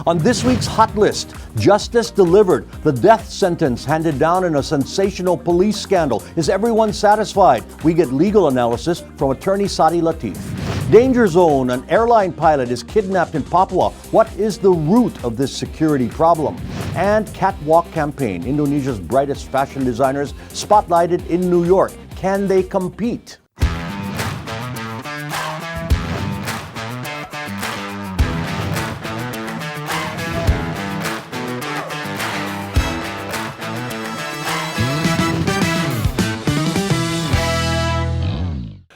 On this week's Hot List, justice delivered, the death sentence handed down in a sensational police scandal. Is everyone satisfied? We get legal analysis from attorney Sary Latief. Danger zone, an airline pilot is kidnapped in Papua. What is the root of this security problem? And Catwalk Campaign, Indonesia's brightest fashion designers spotlighted in New York. Can they compete?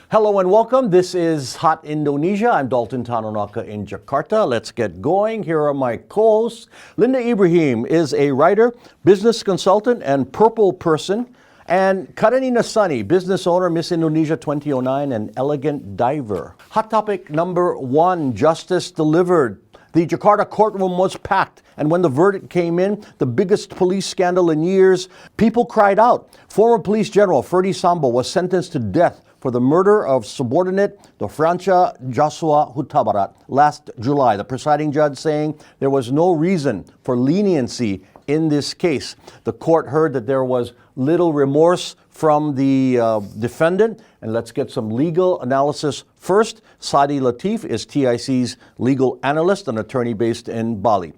Hello and welcome. This is Hot Indonesia. I'm Dalton Tanonaka in Jakarta. Let's get going. Here are my co-hosts. Linda Ibrahim is a writer, business consultant, and purple person. And Karenina Sunny, business owner, Miss Indonesia 2009, and elegant diver. Hot topic number one, justice delivered. The Jakarta courtroom was packed, and when the verdict came in, the biggest police scandal in years, people cried out. Former Police General Ferdy Sambo was sentenced to death for the murder of subordinate Dofranca Joshua Huta Barat last July. The presiding judge saying there was no reason for leniency in this case. The court heard that there was little remorse from the defendant. And let's get some legal analysis first. Sary Latief is TIC's legal analyst, an attorney based in Bali.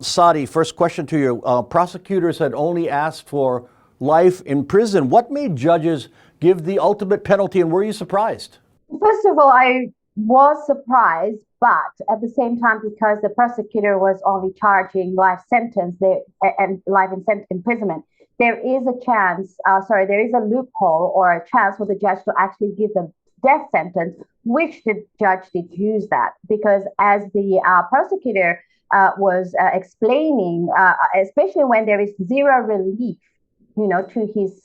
Sady, first question to you. Prosecutors had only asked for life in prison. What made judges give the ultimate penalty, and were you surprised? First of all, I was surprised, but at the same time, because the prosecutor was only charging life sentence and life imprisonment, there is a chance, there is a loophole or a chance for the judge to actually give the death sentence, which the judge did use that, because as the prosecutor was explaining, especially when there is zero relief, to his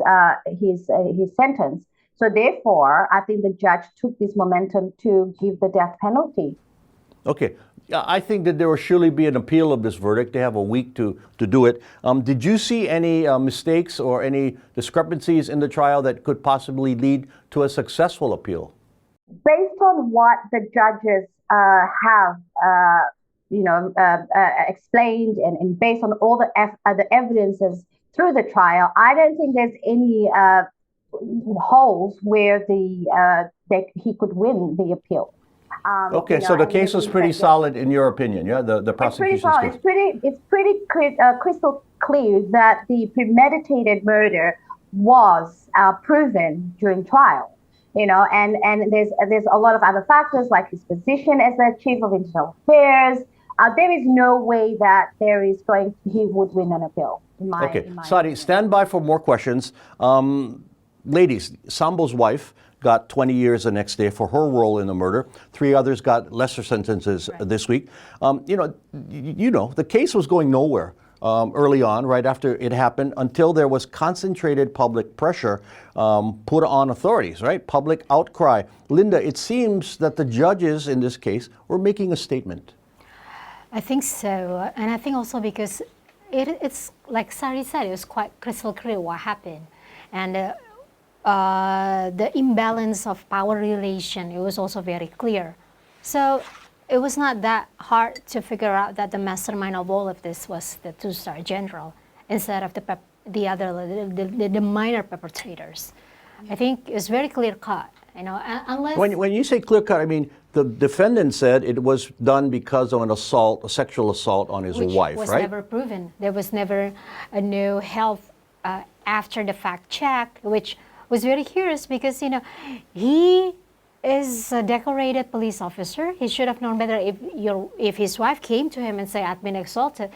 sentence. So therefore, I think the judge took this momentum to give the death penalty. Okay. I think that there will surely be an appeal of this verdict. They have a week to do it. Did you see any mistakes or any discrepancies in the trial that could possibly lead to a successful appeal? Based on what the judges have explained and based on all the evidences through the trial, I don't think there's any holes where that he could win the appeal. Okay, so the case was pretty solid in your opinion, yeah? The prosecution's case. It's pretty crystal clear that the premeditated murder was proven during trial. And there's a lot of other factors like his position as the chief of internal affairs. There is no way that he would win an appeal. Okay, Sady, stand by for more questions. Ladies, Sambo's wife got 20 years the next day for her role in the murder. 3 others got lesser sentences this week. The case was going nowhere early on, right after it happened, until there was concentrated public pressure put on authorities, right? Public outcry. Linda, it seems that the judges in this case were making a statement. I think so, and I think also because it's like Sary said, it was quite crystal clear what happened, and the imbalance of power relation, it was also very clear. So it was not that hard to figure out that the mastermind of all of this was the 2-star general instead of the minor perpetrators. I think it's very clear cut. Unless when you say clear cut, I mean the defendant said it was done because of an assault, a sexual assault on his wife, right? Which was never proven. There was never a new health after the fact check, which was very curious because he is a decorated police officer. He should have known better. If his wife came to him and said, "I've been assaulted,"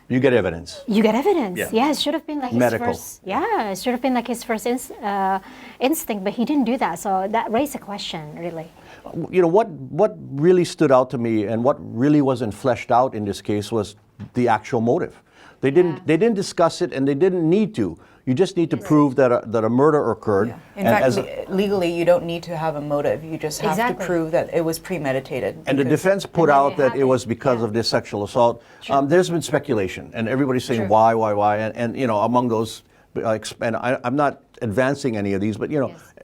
you get evidence. You get evidence. Yeah, it should have been like medical. His first. Yeah, it should have been like his first instinct, but he didn't do that. So that raised a question, really. What really stood out to me and what really wasn't fleshed out in this case was the actual motive. They didn't discuss it, and they didn't need to. You just need to prove that a murder occurred. Yeah. In fact, legally, you don't need to have a motive. You just have to prove that it was premeditated. And the defense put out that it was because of this sexual assault. There's been speculation, and everybody's saying why, and among those, and I'm not advancing any of these, but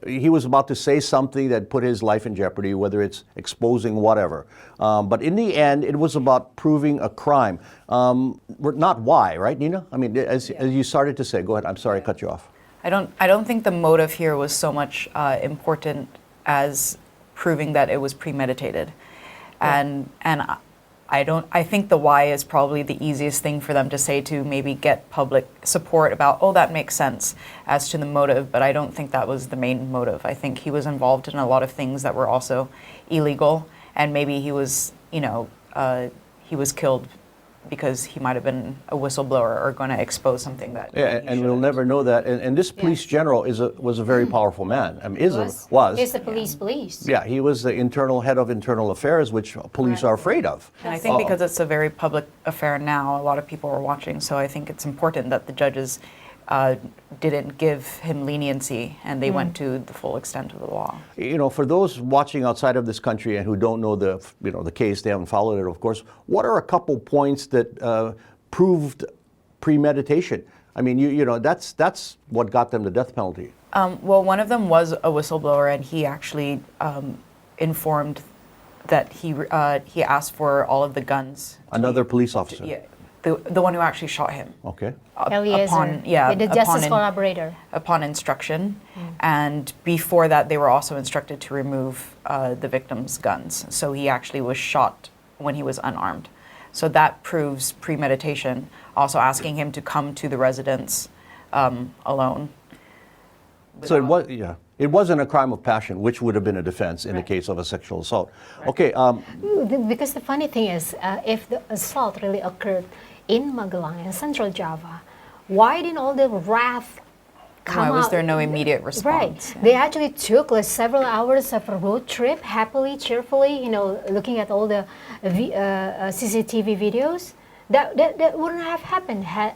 he was about to say something that put his life in jeopardy, whether it's exposing whatever. But in the end, it was about proving a crime. Not why, right, Nina? I mean, as you started to say, go ahead. I'm sorry, I cut you off. I don't think the motive here was so much important as proving that it was premeditated, and I think the why is probably the easiest thing for them to say to maybe get public support about, oh, that makes sense as to the motive, but I don't think that was the main motive. I think he was involved in a lot of things that were also illegal, and maybe he was, he was killed because he might have been a whistleblower or going to expose something that. Yeah, and we'll never know that. And this police general was a very powerful man. I mean, was. He's the police. Yeah, he was the internal head of internal affairs, which police are afraid of. And I think because it's a very public affair now, a lot of people are watching. So I think it's important that the judges didn't give him leniency, and they went to the full extent of the law. For those watching outside of this country and who don't know the case, they haven't followed it, of course. What are a couple points that proved premeditation? I mean, that's what got them the death penalty. Well, one of them was a whistleblower, and he actually informed that he asked for all of the guns. Another police officer. Yeah. The one who actually shot him. Okay. The justice collaborator. Upon instruction. And before that, they were also instructed to remove the victim's guns. So he actually was shot when he was unarmed. So that proves premeditation. Also asking him to come to the residence alone. So it wasn't a crime of passion, which would have been a defense in the case of a sexual assault. Right. Okay. Because the funny thing is, if the assault really occurred in Magelang, in Central Java, why didn't all the wrath come out? Why was there no immediate response? Right. Yeah. They actually took several hours of a road trip, happily, cheerfully, looking at all the CCTV videos. That wouldn't have happened had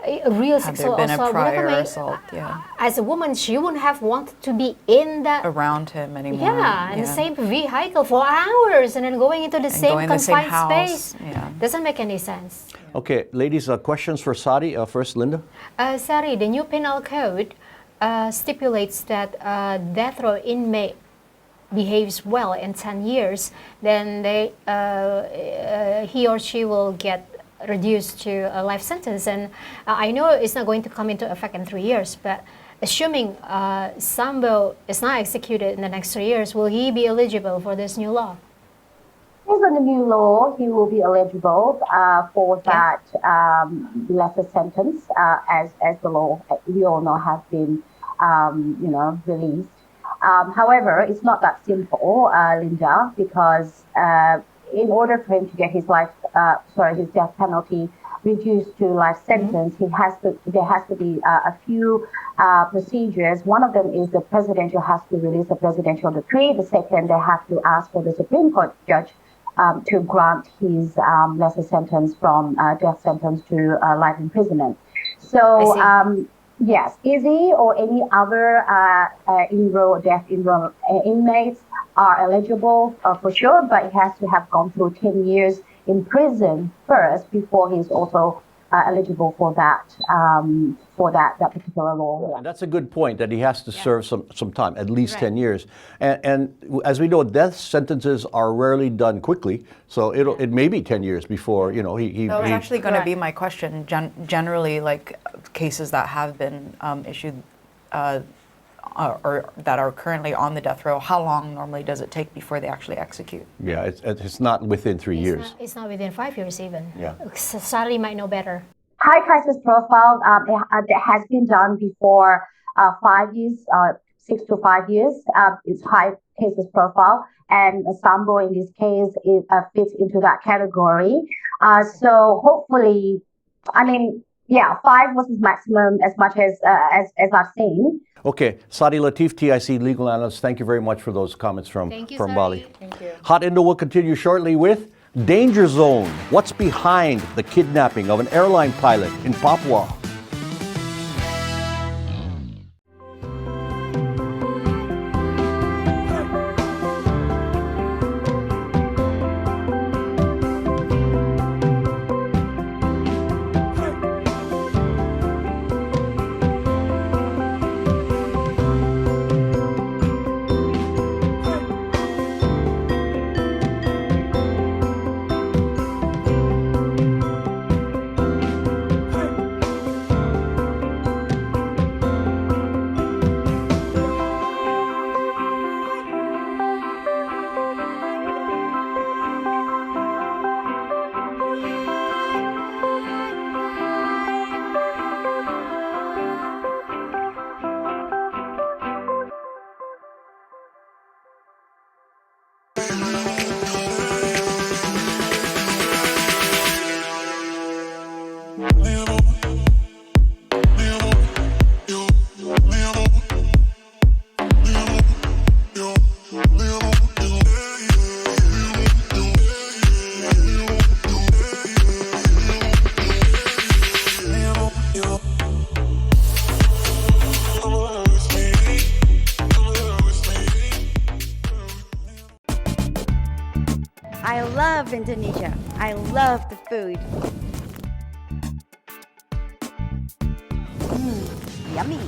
a real sexual assault. Had there been a prior assault, yeah. As a woman, she wouldn't have wanted to be around him anymore. Yeah, in the same vehicle for hours and then going into the same confined space. Yeah. Doesn't make any sense. Okay, ladies, questions for Sari. First, Linda. Sari, the new penal code stipulates that death row inmate behaves well in 10 years, then he or she will get reduced to a life sentence. And I know it's not going to come into effect in 3 years, but assuming Sambo is not executed in the next 3 years, will he be eligible for this new law? Based on the new law, he will be eligible for that lesser sentence, as the law we all know has been, released. However, it's not that simple, Linda, because in order for him to get his death penalty reduced to life sentence, there has to be a few procedures. One of them is the president has to release a presidential decree. The second, they have to ask for the Supreme Court judge to grant his lesser sentence from death sentence to life imprisonment. So, yes, Izzy or any other death in-row inmates are eligible for sure, but he has to have gone through 10 years in prison first before he's also eligible for that particular law. Yeah. And that's a good point, that he has to serve some time, at least 10 years. And as we know, death sentences are rarely done quickly, so it may be 10 years before he. That was actually going to be my question. Generally, like cases that have been issued. Or that are currently on the death row, how long normally does it take before they actually execute? Yeah, it's not within 3 years. It's not within 5 years even. Yeah. Sari might know better. High crisis profile it has been done before 5 years, 6 to 5 years. It's high cases profile, and Sambo in this case fits into that category. So hopefully, 5 was his maximum, as much as I've seen. Okay, Sari Latief, TIC legal analyst, thank you very much for those comments from Bali. Thank you. Hot Indo will continue shortly with Danger Zone. What's behind the kidnapping of an airline pilot in Papua? I love the food. Yummy.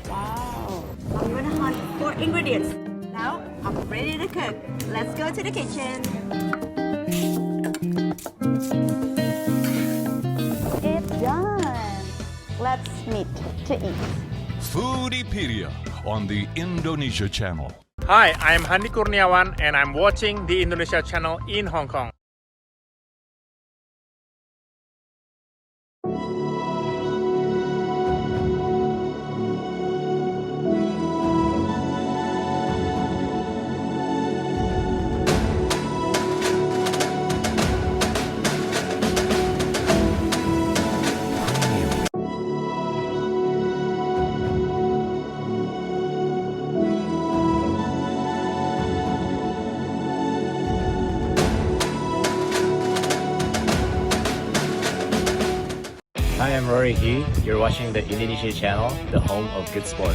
Wow. I'm gonna hunt for ingredients. Now I'm ready to cook. Let's go to the kitchen. It's done. Let's meet to eat. Foodiepedia on the Indonesia Channel. Hi, I'm Handi Kurniawan and I'm watching the Indonesia channel in Hong Kong. Hi, I'm Rory He. You're watching the Indonesia Channel, the home of good sport.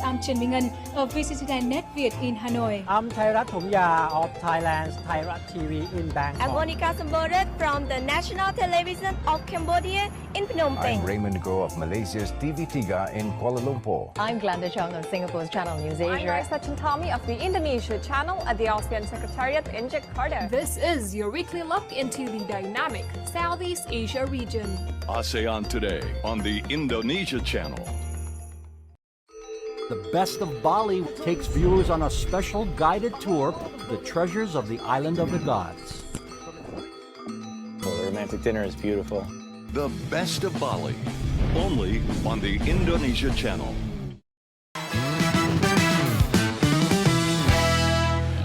I'm Trần Minh Ngân of VCCTV Net Việt in Hanoi. I'm Thairat Thomya of Thailand's Thairat TV in Bangkok. I'm Monica Sambodet from the National Television of Cambodia in Phnom Penh. I'm Raymond Go of Malaysia's TV3 in Kuala Lumpur. I'm Glenda Chong of Singapore's Channel News Asia. I'm Raisa Chantami of the Indonesia channel at the ASEAN Secretariat in Jakarta. This is your weekly look into the dynamic Southeast Asia region. ASEAN Today on the Indonesia Channel. The Best of Bali takes viewers on a special guided tour of the treasures of the Island of the Gods. The romantic dinner is beautiful. The Best of Bali, only on the Indonesia Channel.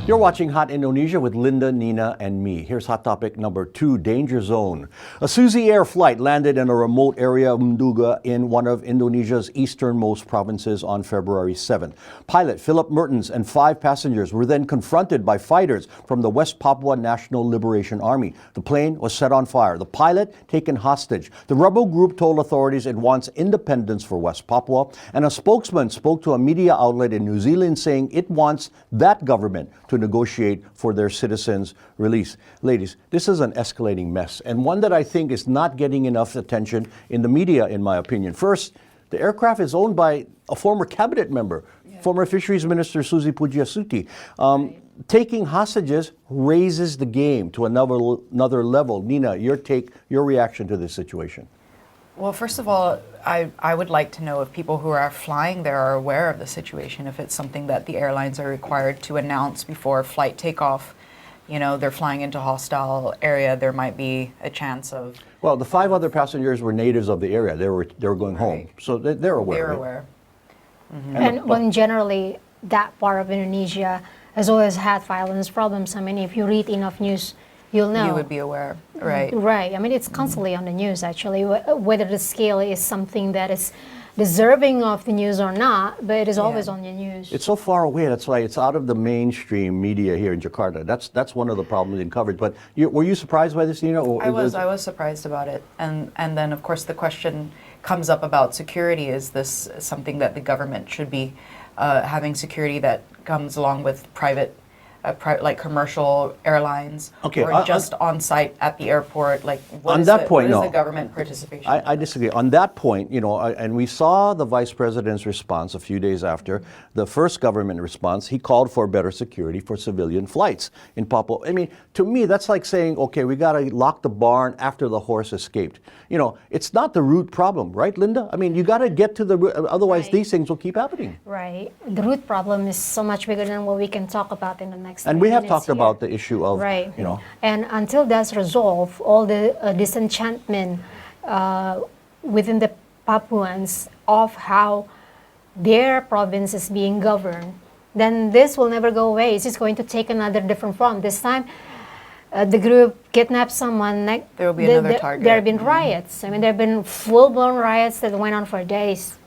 You're watching Hot Indonesia with Linda, Nina, and me. Here's hot topic number 2, danger zone. A Suzy Air flight landed in a remote area of Mduga in one of Indonesia's easternmost provinces on February 7th. Pilot Philip Mertens and 5 passengers were then confronted by fighters from the West Papua National Liberation Army. The plane was set on fire. The pilot taken hostage. The rebel group told authorities it wants independence for West Papua, and a spokesman spoke to a media outlet in New Zealand saying it wants that government to negotiate for their citizens' release. Ladies, this is an escalating mess, and one that I think is not getting enough attention in the media, in my opinion. First, the aircraft is owned by a former cabinet member, former Fisheries Minister Suzy Pujiasuti. Taking hostages raises the game to another level. Nina, your reaction to this situation. Well, first of all, I would like to know if people who are flying there are aware of the situation, if it's something that the airlines are required to announce before flight takeoff. You know, they're flying into hostile area, there might be a chance of... Well, the 5 other passengers were natives of the area. They were going home, so they're aware. They're right? aware. Mm-hmm. And when generally that part of Indonesia has always had violence problems. I mean, if you read enough news, you'll know. You would be aware, right? Right. I mean, it's constantly on the news, actually, whether the scale is something that is deserving of the news or not, but it is always on the news. It's so far away. That's why it's out of the mainstream media here in Jakarta. That's one of the problems in coverage. But were you surprised by this, Nina? I was surprised about it, and then of course the question comes up about security. Is this something that the government should be having security that comes along with private like commercial airlines, or just on site at the airport? Like, what is the government participation? I disagree. On that point, and we saw the Vice President's response a few days after the first government response. He called for better security for civilian flights in Papua. I mean, to me, that's like saying, okay, we got to lock the barn after the horse escaped. It's not the root problem, right, Linda? I mean, you got to get to the root, otherwise these things will keep happening. Right. The root problem is so much bigger than what we can talk about in the next. And we have talked about the issue of, And until that's resolved, all the disenchantment within the Papuans of how their province is being governed, then this will never go away. It's just going to take another different form. This time, the group kidnapped someone. There will be another target. There have been riots. I mean, there have been full-blown riots that went on for days,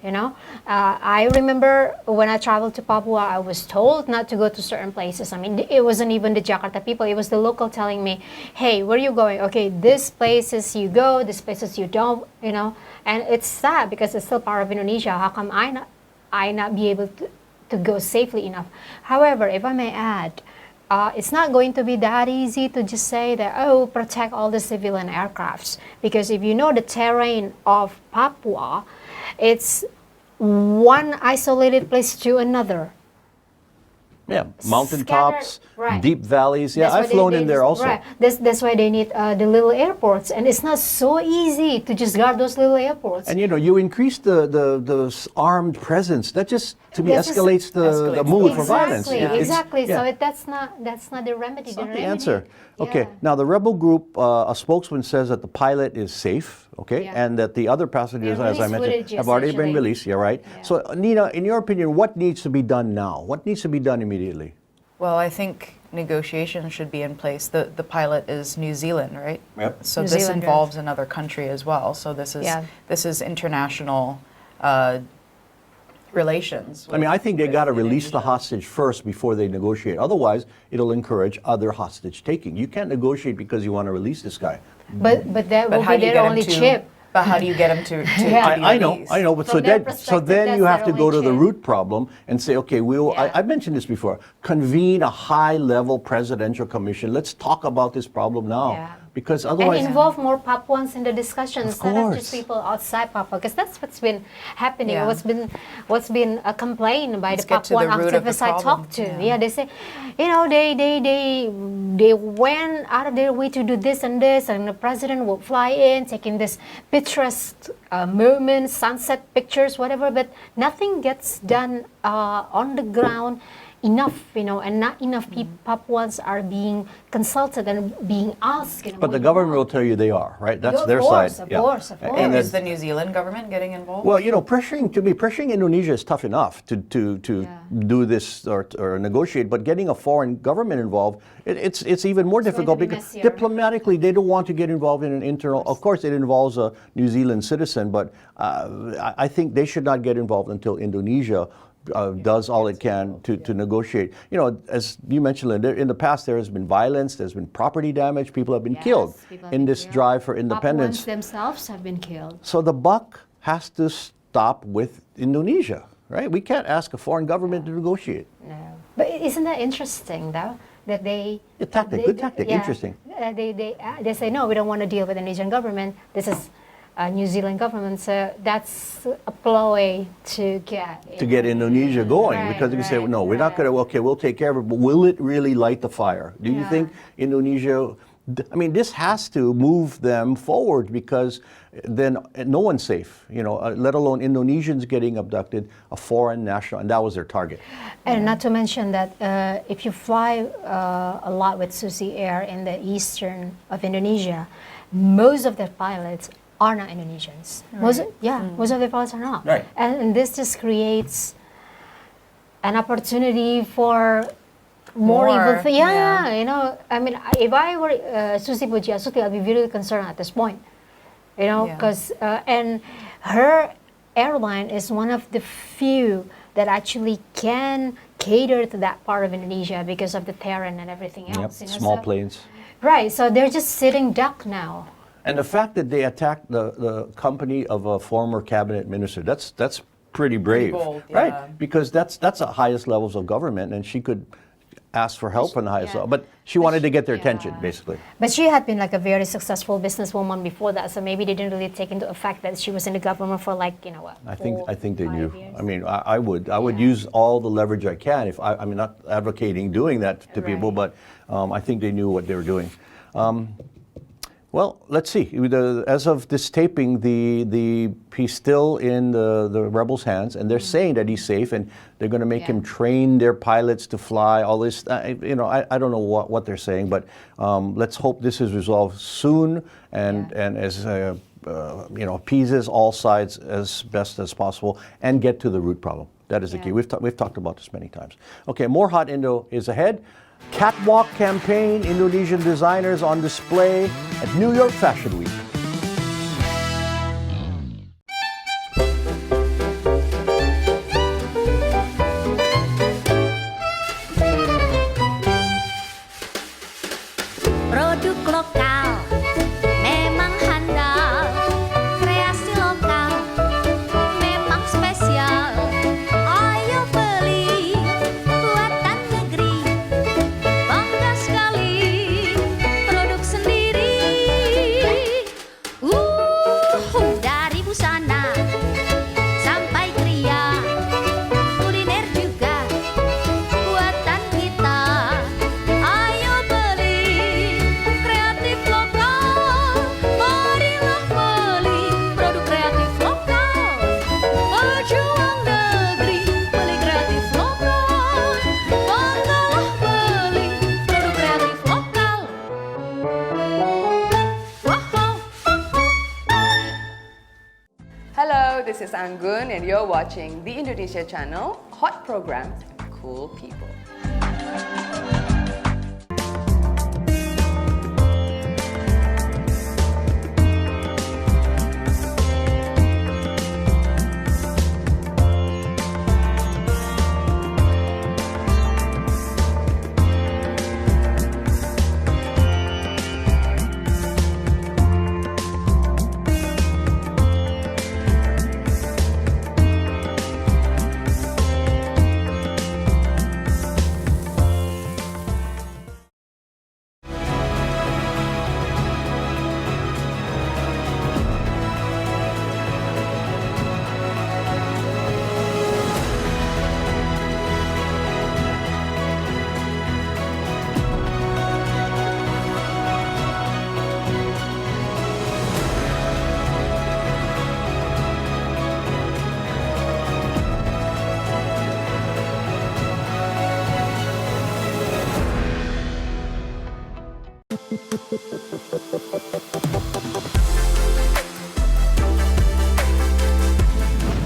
I remember when I traveled to Papua, I was told not to go to certain places. I mean, it wasn't even the Jakarta people. It was the local telling me, hey, where are you going? Okay, this places you go, this places you don't, And it's sad because it's still part of Indonesia. How come I not be able to go safely enough? However, if I may add, it's not going to be that easy to just say that, oh, protect all the civilian aircrafts. Because if you know the terrain of Papua, it's one isolated place to another. Yeah, mountaintops, right. deep valleys. Yeah, That's why I've flown in there also. Right. That's why they need the little airports, and it's not so easy to just guard those little airports. And you know, you increase the armed presence. That just to me escalates the mood for violence. Exactly. So that's not the remedy. It's not the answer. Okay. Now the rebel group, a spokesman says that the pilot is safe. Okay, and that the other passengers, as I mentioned, have already been released. Yeah, right. So Nina, in your opinion, what needs to be done now? What needs to be done immediately? Well, I think negotiations should be in place. The pilot is New Zealand, right? Yep. So this involves another country as well. So this is international relations. I mean, I think they got to release the hostage first before they negotiate. Otherwise, it'll encourage other hostage taking. You can't negotiate because you want to release this guy. But that will be their only chip. But how do you get them to I know. But so then you have to go to the root problem and say, okay, I've mentioned this before. Convene a high-level presidential commission. Let's talk about this problem now. Yeah. Because otherwise, and involve more Papuans in the discussion instead of just people outside Papua, because that's what's been happening. What's been complained by the Papuan activists I talked to. Yeah, they say, you know, they went out of their way to do this, and the president will fly in, taking this picturesque moments, sunset pictures, whatever, but nothing gets done on the ground enough, you know, and not enough Papuans are being consulted and being asked. You know, but the government will tell you they are, right? That's their side. Of course. And is the New Zealand government getting involved? Well, you know, pressuring Indonesia is tough enough to do this or negotiate, but getting a foreign government involved, it's even more difficult because diplomatically they don't want to get involved in an internal. Of course, it involves a New Zealand citizen, but I think they should not get involved until Indonesia does all it can to negotiate. You know, as you mentioned, Linda, in the past there has been violence, there's been property damage, people have been killed in this drive for independence. Papuans themselves have been killed. So the buck has to stop with Indonesia, right? We can't ask a foreign government to negotiate. No. But isn't that interesting, though? That they... Good tactic, interesting. They say, no, we don't want to deal with the Indonesian government. This is New Zealand government, so that's a ploy to get Indonesia going, because you can say, no, we're not going to. Okay, we'll take care of it, but will it really light the fire? Do you think Indonesia? I mean, this has to move them forward, because then no one's safe. You know, let alone Indonesians getting abducted, a foreign national, and that was their target. And not to mention that if you fly a lot with Susi Air in the eastern of Indonesia, most of the pilots are not Indonesians. Right. Most of the pilots are not. Right. And this just creates an opportunity for more evil things. You know, I mean, if I were Susi Pujiasuti, I'd be really concerned at this point. You know, because and her airline is one of the few that actually can cater to that part of Indonesia because of the terrain and everything else. Yep. You know? Small planes. Right. So they're just sitting duck now. And the fact that they attacked the company of a former cabinet minister, that's pretty brave, bold, right? Because that's the highest levels of government, and she could ask for help from the highest level. But she wanted to get their attention, basically. But she had been like a very successful businesswoman before that, so maybe they didn't really take into effect that she was in the government for like, you know what? I think they knew. Years. I mean, I would use all the leverage I can. If I'm not advocating doing that to people, but I think they knew what they were doing. Well, let's see. As of this taping, he's still in the rebels' hands, and they're saying that he's safe, and they're going to make him train their pilots to fly. All this, you know, I don't know what they're saying, but let's hope this is resolved soon, and as you know, appeases all sides as best as possible, and get to the root problem. That is the key. We've talked about this many times. Okay, more Hot Indo is ahead. Catwalk Campaign, Indonesian designers on display at New York Fashion Week. Produk lokal memang handal, kreasi lokal memang spesial. Ayo beli buatan negeri. is Anggun and you're watching the Indonesia channel, hot programs, cool people.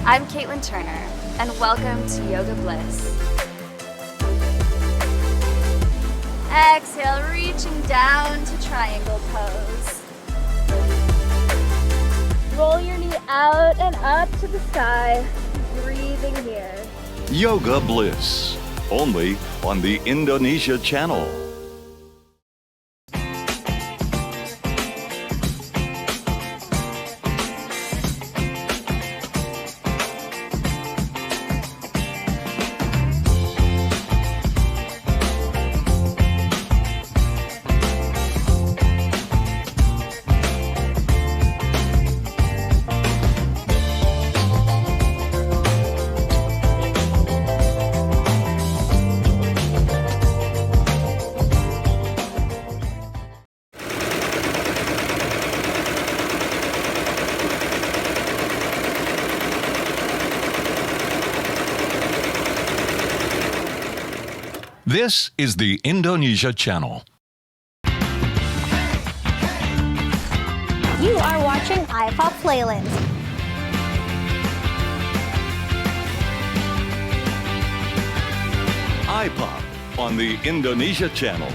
I'm Caitlin Turner, and welcome to Yoga Bliss. Exhale, reaching down to triangle pose. Roll your knee out and up to the sky, breathing here. Yoga Bliss, only on the Indonesia channel. This is the Indonesia channel. You are watching iPop Playlist. iPop on the Indonesia channel.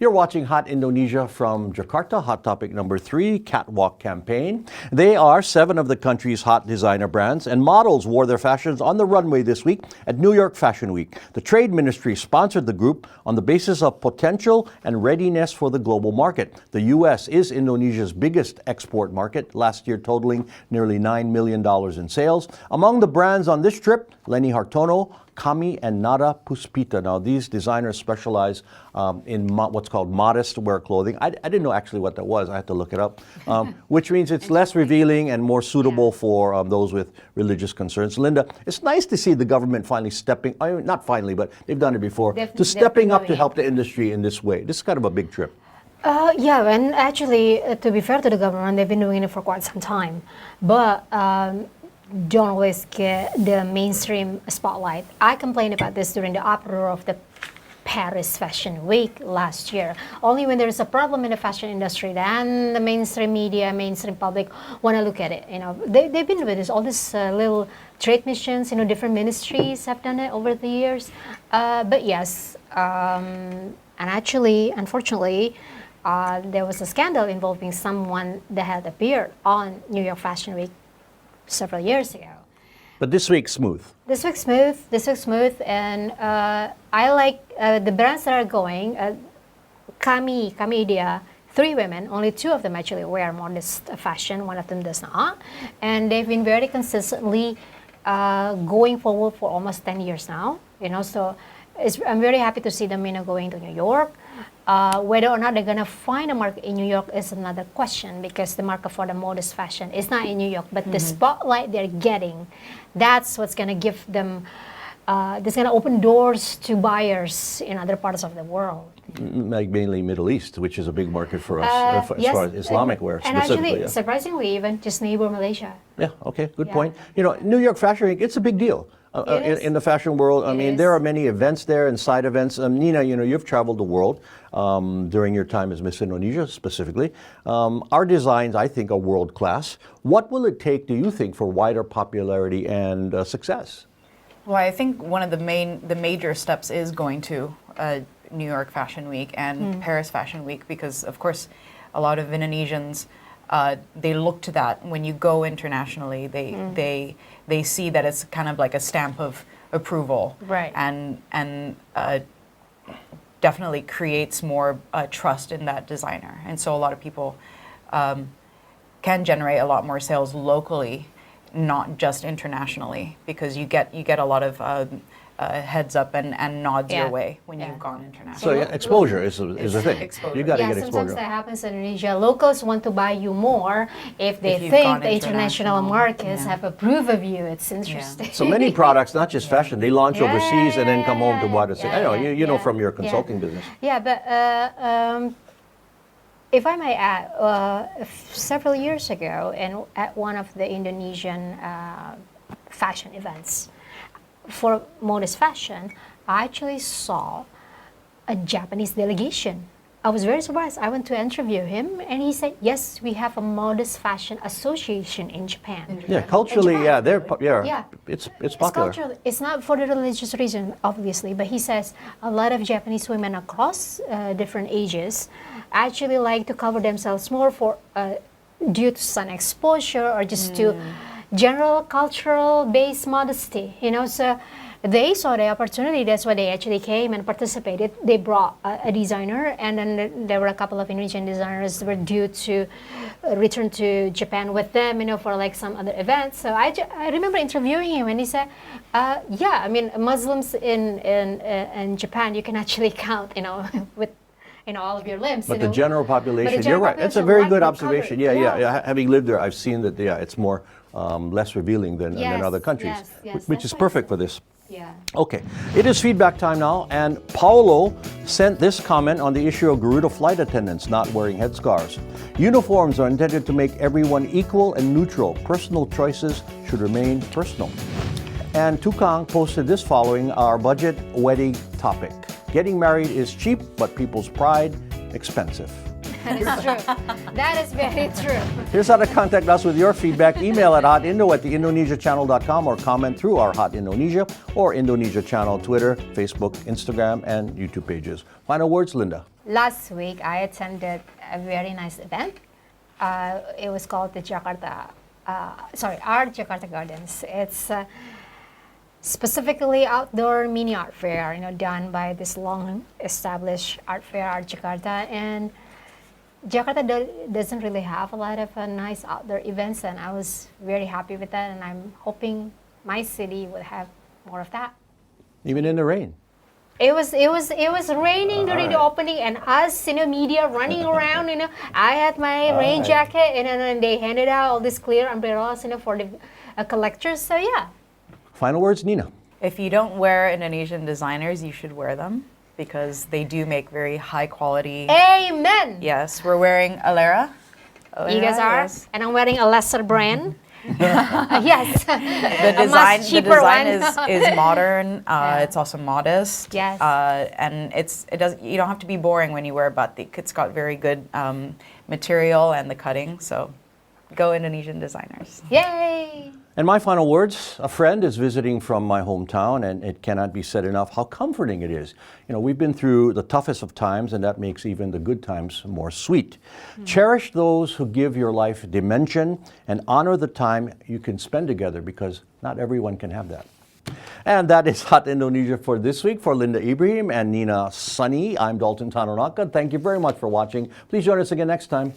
You're watching Hot Indonesia from Jakarta. Hot topic number 3, Catwalk Campaign. They are 7 of the country's hot designer brands, and models wore their fashions on the runway this week at New York Fashion Week. The Trade Ministry sponsored the group on the basis of potential and readiness for the global market. The U.S. is Indonesia's biggest export market, last year totaling nearly $9 million in sales. Among the brands on this trip, Lenny Hartono, Kami, and Nada Puspita. Now, these designers specialize in what's called modest wear clothing. I didn't know actually what that was. I had to look it up, which means it's less revealing and more suitable for those with religious concerns. Linda, it's nice to see the government finally stepping, not finally, but they've done it before, stepping up to help the industry in this way. This is kind of a big trip. Yeah, and actually, to be fair to the government, they've been doing it for quite some time. But don't always get the mainstream spotlight. I complained about this during the uproar of the Paris Fashion Week last year. Only when there's a problem in the fashion industry, then the mainstream media, mainstream public want to look at it. You know, they've been with this, all these little trade missions, you know, different ministries have done it over the years. But yes, and actually, unfortunately, there was a scandal involving someone that had appeared on New York Fashion Week several years ago. But this week's smooth. This week's smooth, and I like the brands that are going. Kami Idea, 3 women, only 2 of them actually wear modest fashion, 1 of them does not. And they've been very consistently going forward for almost 10 years now. You know, so I'm very happy to see them, you know, going to New York. Whether or not they're going to find a market in New York is another question, because the market for the modest fashion is not in New York, but the spotlight they're getting, that's what's going to give them, that's going to open doors to buyers in other parts of the world. Like mainly Middle East, which is a big market for us, as far as Islamic wear specifically. And actually, surprisingly, even just neighbor Malaysia. Yeah, okay, good point. You know, New York Fashion Week, it's a big deal. in the fashion world. I mean, there are many events there and side events. Nina, you've traveled the world during your time as Miss Indonesia specifically. Our designs, I think, are world class. What will it take, do you think, for wider popularity and success? Well, I think one of the major steps is going to New York Fashion Week and Paris Fashion Week, because of course a lot of Indonesians they look to that. When you go internationally, they see that it's kind of like a stamp of approval, right? And definitely creates more trust in that designer, and so a lot of people can generate a lot more sales locally, not just internationally, because you get a lot of heads up and nods your way when you've gone international. So exposure is a thing. Exposure. You got to get sometimes exposure. that happens in Indonesia. Locals want to buy you more if they you've think gone the international markets have approved of you. It's interesting. So many products, not just fashion, they launch overseas and then come home to what it's. I know you know from your consulting business. Yeah, but if I may add, several years ago, and at one of the Indonesian fashion events for modest fashion, I actually saw a Japanese delegation. I was very surprised. I went to interview him, and he said, "Yes, we have a modest fashion association in Japan." Yeah, culturally, it's popular. It's cultural. It's not for the religious reason, obviously, but he says a lot of Japanese women across different ages actually like to cover themselves more for due to sun exposure or just to general cultural based modesty. So they saw the opportunity. That's why they actually came and participated. They brought a designer, and then there were a couple of Indonesian designers that were due to return to Japan with them, for like some other events. So I remember interviewing him, and he said, "Yeah, I mean, Muslims in Japan, you can actually count, with all of your limbs." But the general population, you're right. It's a very good observation. Yeah. Having lived there, I've seen that. Yeah, it's more less revealing than other countries, which is perfect for this. Yeah. Okay, it is feedback time now, and Paolo sent this comment on the issue of Garuda flight attendants not wearing headscarves. Uniforms are intended to make everyone equal and neutral. Personal choices should remain personal. And Tukang posted this following our budget wedding topic. Getting married is cheap, but people's pride, expensive. That is true. That is very true. Here's how to contact us with your feedback. Email at hotindo@theindonesiachannel.com or comment through our Hot Indonesia or Indonesia Channel Twitter, Facebook, Instagram, and YouTube pages. Final words, Linda. Last week, I attended a very nice event. It was called the Art Jakarta Gardens. It's specifically outdoor mini art fair, done by this long-established art fair, Art Jakarta, and Jakarta doesn't really have a lot of nice outdoor events, and I was very happy with that, and I'm hoping my city would have more of that. Even in the rain. It was raining during the opening, and us, media running around. I had my rain jacket, and then they handed out all these clear umbrellas, for the collectors. So yeah. Final words, Nina. If you don't wear Indonesian designers, you should wear them, because they do make very high quality. Amen. Yes, we're wearing Alera. You guys are, and I'm wearing a lesser brand. Yes. The design is modern. It's also modest. Yes. And you don't have to be boring when you wear batik. It's got very good material and the cutting. So go Indonesian designers. Yay! And my final words, a friend is visiting from my hometown, and it cannot be said enough how comforting it is. We've been through the toughest of times, and that makes even the good times more sweet. Cherish those who give your life dimension, and honor the time you can spend together, because not everyone can have that. And that is Hot Indonesia for this week. For Linda Ibrahim and Nina Sunny, I'm Dalton Tanonaka. Thank you very much for watching. Please join us again next time.